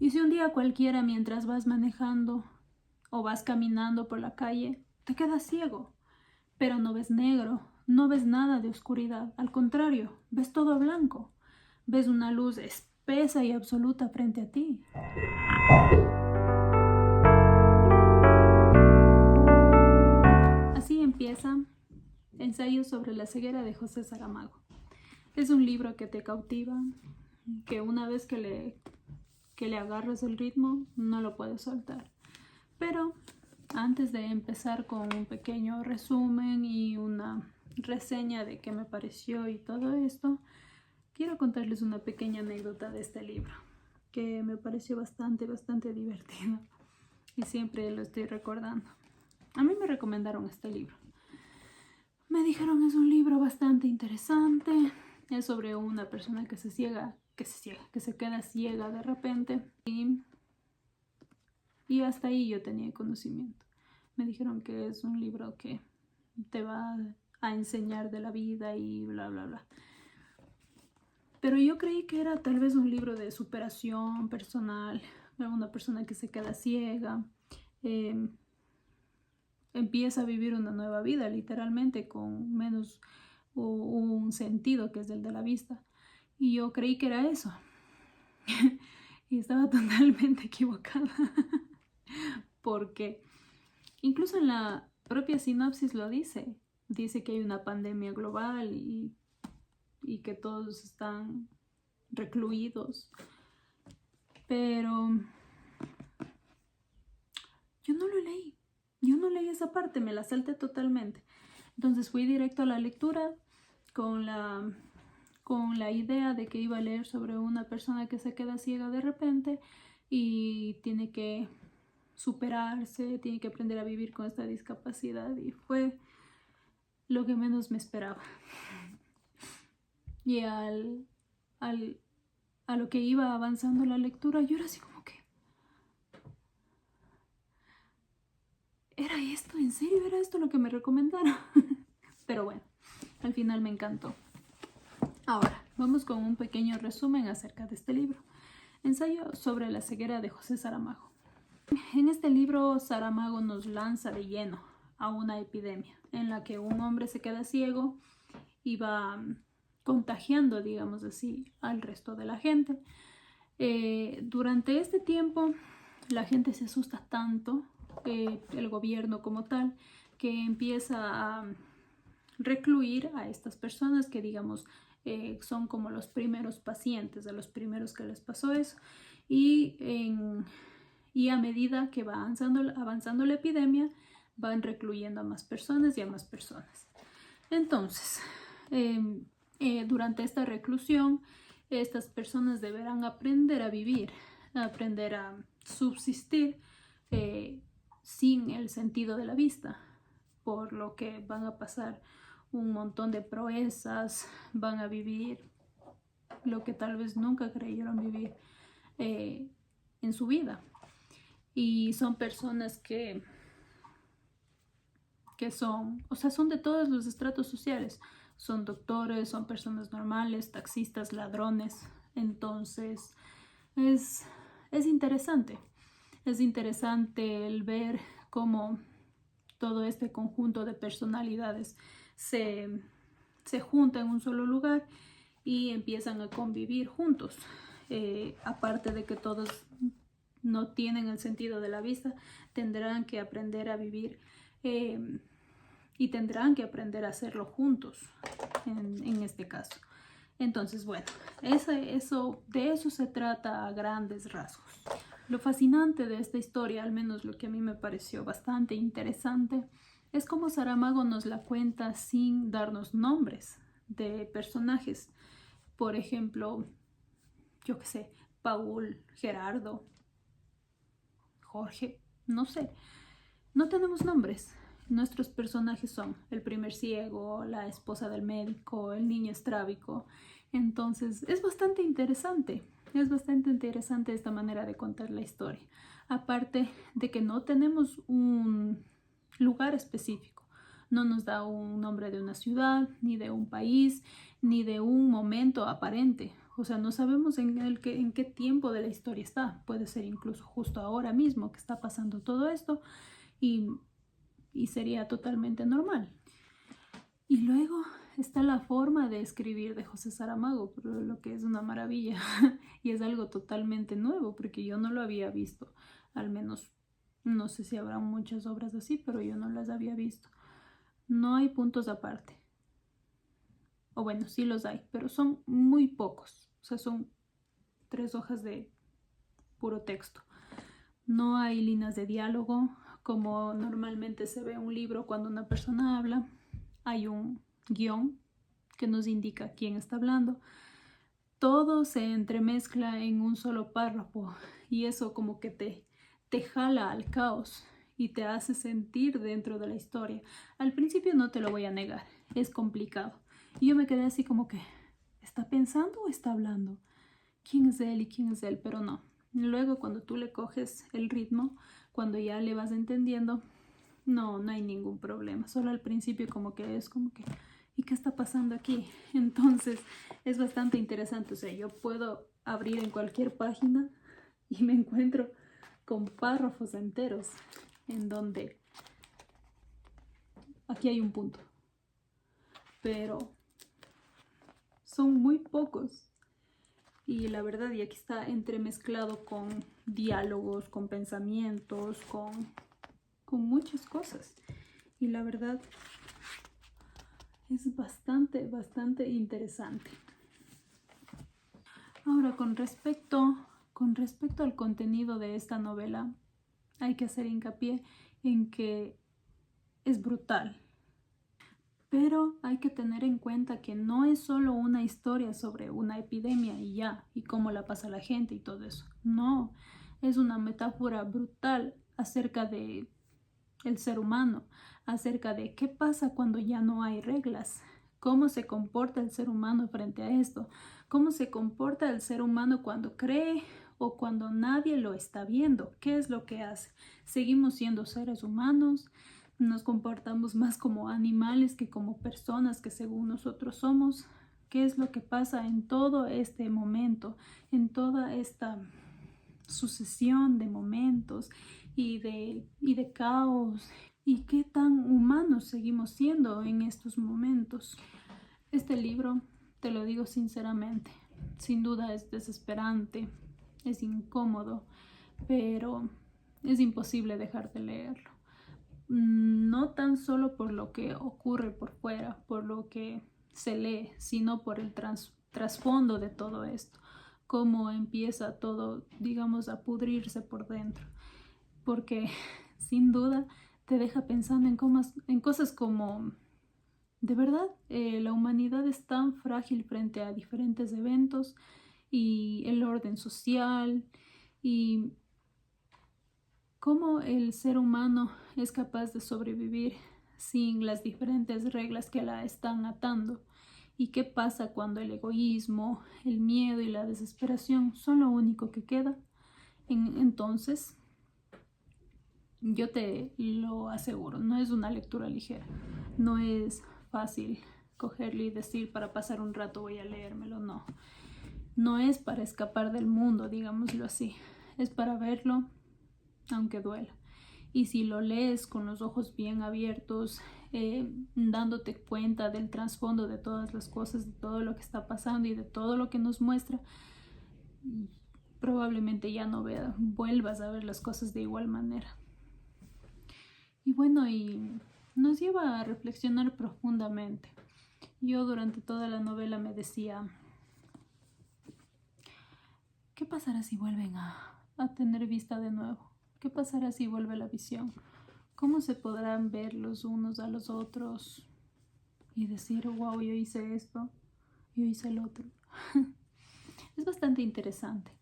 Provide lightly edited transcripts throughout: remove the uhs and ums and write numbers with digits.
Y si un día cualquiera mientras vas manejando o vas caminando por la calle, te quedas ciego, pero no ves negro, no ves nada de oscuridad, al contrario, ves todo blanco, ves una luz espesa y absoluta frente a ti. Así empieza Ensayo sobre la ceguera de José Saramago. Es un libro que te cautiva, que una vez que le agarras el ritmo, no lo puedes soltar. Pero antes de empezar con un pequeño resumen y una reseña de qué me pareció y todo esto, quiero contarles una pequeña anécdota de este libro, que me pareció bastante divertido y siempre lo estoy recordando. A mí me recomendaron este libro. Me dijeron es un libro bastante interesante, es sobre una persona que se queda ciega de repente y hasta ahí yo tenía conocimiento. Me dijeron que es un libro que te va a enseñar de la vida y bla bla bla. Pero yo creí que era tal vez un libro de superación personal, de una persona que se queda ciega, empieza a vivir una nueva vida, literalmente, con menos un sentido que es el de la vista. Y yo creí que era eso. Y estaba totalmente equivocada. Porque incluso en la propia sinopsis lo dice. Dice que hay una pandemia global y que todos están recluidos. Pero yo no lo leí. Yo no leí esa parte, me la salté totalmente. Entonces fui directo a la lectura con la idea de que iba a leer sobre una persona que se queda ciega de repente y tiene que superarse, tiene que aprender a vivir con esta discapacidad, y fue lo que menos me esperaba. Y a lo que iba avanzando la lectura, yo era así como que, ¿era esto? ¿En serio era esto lo que me recomendaron? Pero bueno, al final me encantó. Ahora, vamos con un pequeño resumen acerca de este libro. Ensayo sobre la ceguera de José Saramago. En este libro, Saramago nos lanza de lleno a una epidemia en la que un hombre se queda ciego y va contagiando, digamos así, al resto de la gente. Durante este tiempo, la gente se asusta tanto, el gobierno como tal, que empieza a recluir a estas personas que, digamos, son como los primeros pacientes, de los primeros que les pasó eso. Y a medida que va avanzando la epidemia, van recluyendo a más personas y a más personas. Entonces, durante esta reclusión, estas personas deberán aprender a vivir, aprender a subsistir sin el sentido de la vista, por lo que van a pasar un montón de proezas, van a vivir lo que tal vez nunca creyeron vivir en su vida. Y son personas que son, o sea, son de todos los estratos sociales. Son doctores, son personas normales, taxistas, ladrones. Entonces, es interesante. Es interesante el ver cómo todo este conjunto de personalidades se junta en un solo lugar y empiezan a convivir juntos. Aparte de que todos no tienen el sentido de la vista, tendrán que aprender a vivir y tendrán que aprender a hacerlo juntos en este caso. Entonces, bueno, de eso se trata a grandes rasgos. Lo fascinante de esta historia, al menos lo que a mí me pareció bastante interesante, es cómo Saramago nos la cuenta sin darnos nombres de personajes. Por ejemplo, yo qué sé, Paul, Gerardo, Jorge, no sé. No tenemos nombres. Nuestros personajes son el primer ciego, la esposa del médico, el niño estrábico. Entonces es bastante interesante. Es bastante interesante esta manera de contar la historia. Aparte de que no tenemos un lugar específico. No nos da un nombre de una ciudad, ni de un país, ni de un momento aparente. O sea, no sabemos en qué tiempo de la historia está. Puede ser incluso justo ahora mismo que está pasando todo esto y, y sería totalmente normal. Y luego está la forma de escribir de José Saramago, lo que es una maravilla y es algo totalmente nuevo porque yo no lo había visto, al menos no sé si habrá muchas obras así, pero yo no las había visto. No hay puntos aparte. O bueno, sí los hay, pero son muy pocos. O sea, son 3 hojas de puro texto. No hay líneas de diálogo, como normalmente se ve en un libro cuando una persona habla. Hay un guión que nos indica quién está hablando. Todo se entremezcla en un solo párrafo y eso como que te jala al caos y te hace sentir dentro de la historia. Al principio no te lo voy a negar, es complicado. Y yo me quedé así como que, ¿está pensando o está hablando? ¿Quién es él y quién es él? Pero no. Luego cuando tú le coges el ritmo, cuando ya le vas entendiendo, no hay ningún problema. Solo al principio como que es como que, ¿y qué está pasando aquí? Entonces es bastante interesante. O sea, yo puedo abrir en cualquier página y me encuentro con párrafos enteros en donde aquí hay un punto. Pero son muy pocos. Y la verdad, y aquí está entremezclado con diálogos, con pensamientos, con muchas cosas. Y la verdad es bastante interesante. Ahora, con respecto al contenido de esta novela, hay que hacer hincapié en que es brutal. Pero hay que tener en cuenta que no es solo una historia sobre una epidemia y ya, y cómo la pasa la gente y todo eso. No, es una metáfora brutal acerca de el ser humano, acerca de qué pasa cuando ya no hay reglas, cómo se comporta el ser humano frente a esto, cómo se comporta el ser humano cuando cree o cuando nadie lo está viendo, qué es lo que hace. Seguimos siendo seres humanos, nos comportamos más como animales que como personas que según nosotros somos. ¿Qué es lo que pasa en todo este momento, en toda esta sucesión de momentos y de caos? ¿Y qué tan humanos seguimos siendo en estos momentos? Este libro, te lo digo sinceramente, sin duda es desesperante, es incómodo, pero es imposible dejar de leerlo. No tan solo por lo que ocurre por fuera, por lo que se lee, sino por el trasfondo de todo esto, cómo empieza todo, digamos, a pudrirse por dentro, porque sin duda te deja pensando en cosas como, de verdad, la humanidad es tan frágil frente a diferentes eventos y el orden social y cómo el ser humano es capaz de sobrevivir sin las diferentes reglas que la están atando. ¿Y qué pasa cuando el egoísmo, el miedo y la desesperación son lo único que queda? Entonces, yo te lo aseguro, no es una lectura ligera. No es fácil cogerlo y decir para pasar un rato voy a leérmelo, no. No es para escapar del mundo, digámoslo así. Es para verlo aunque duela. Y si lo lees con los ojos bien abiertos, dándote cuenta del trasfondo de todas las cosas, de todo lo que está pasando y de todo lo que nos muestra, probablemente ya no vuelvas a ver las cosas de igual manera. Y bueno, y nos lleva a reflexionar profundamente. Yo durante toda la novela me decía, ¿qué pasará si vuelven a tener vista de nuevo? ¿Qué pasará si vuelve la visión? ¿Cómo se podrán ver los unos a los otros y decir, wow, yo hice esto, yo hice el otro? Es bastante interesante.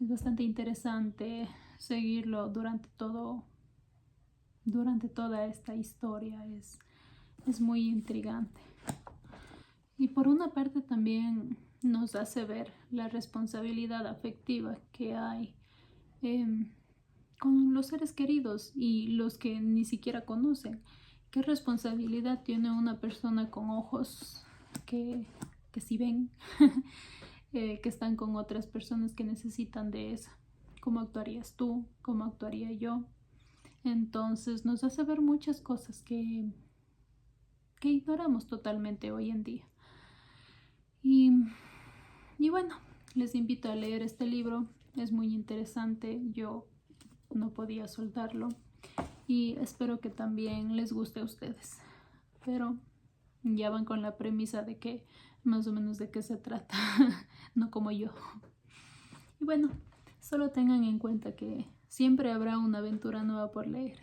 Es bastante interesante seguirlo durante toda esta historia. Es muy intrigante. Y por una parte también nos hace ver la responsabilidad afectiva que hay con los seres queridos y los que ni siquiera conocen. ¿Qué responsabilidad tiene una persona con ojos que sí ven? que están con otras personas que necesitan de eso. ¿Cómo actuarías tú? ¿Cómo actuaría yo? Entonces nos hace ver muchas cosas que ignoramos totalmente hoy en día. Y bueno, les invito a leer este libro. Es muy interesante. Yo no podía soltarlo. Y espero que también les guste a ustedes. Pero ya van con la premisa de que más o menos de qué se trata, no como yo. Y bueno, solo tengan en cuenta que siempre habrá una aventura nueva por leer.